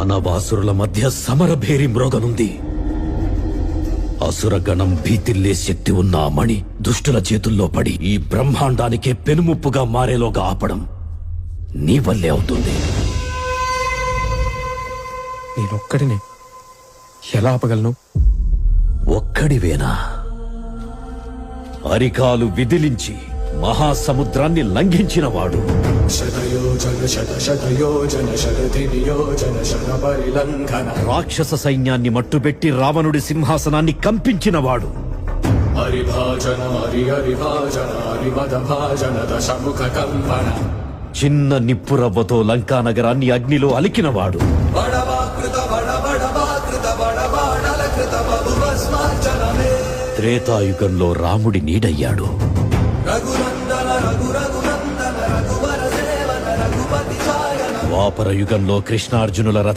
దానవాసురుల మధ్య సమరభేరి మ్రోగనుంది. అసురగణం భీతిల్లే శక్తి ఉన్న ఆ మణి దుష్టుల చేతుల్లో పడి ఈ బ్రహ్మాండానికే పెనుముప్పుగా మారేలోగా ఆపడం నీ వల్లే అవుతుంది. నేనొక్కడినే ఎలా ఆపగలను? ఒక్కడివేనా? అరికాలు విదిలించి మహాసముద్రాన్ని లంఘించినవాడు. రాక్షస సైన్యాన్ని మట్టుబెట్టి రావణుడి సింహాసనాన్ని కంపించినవాడు. చిన్న నిప్పురవ్వతో లంకా నగరాన్ని అగ్నిలో అలికినవాడు. త్రేతాయుగంలో రాముడి నీడయ్యాడు. ద్వాపర యుగంలో కృష్ణార్జునుల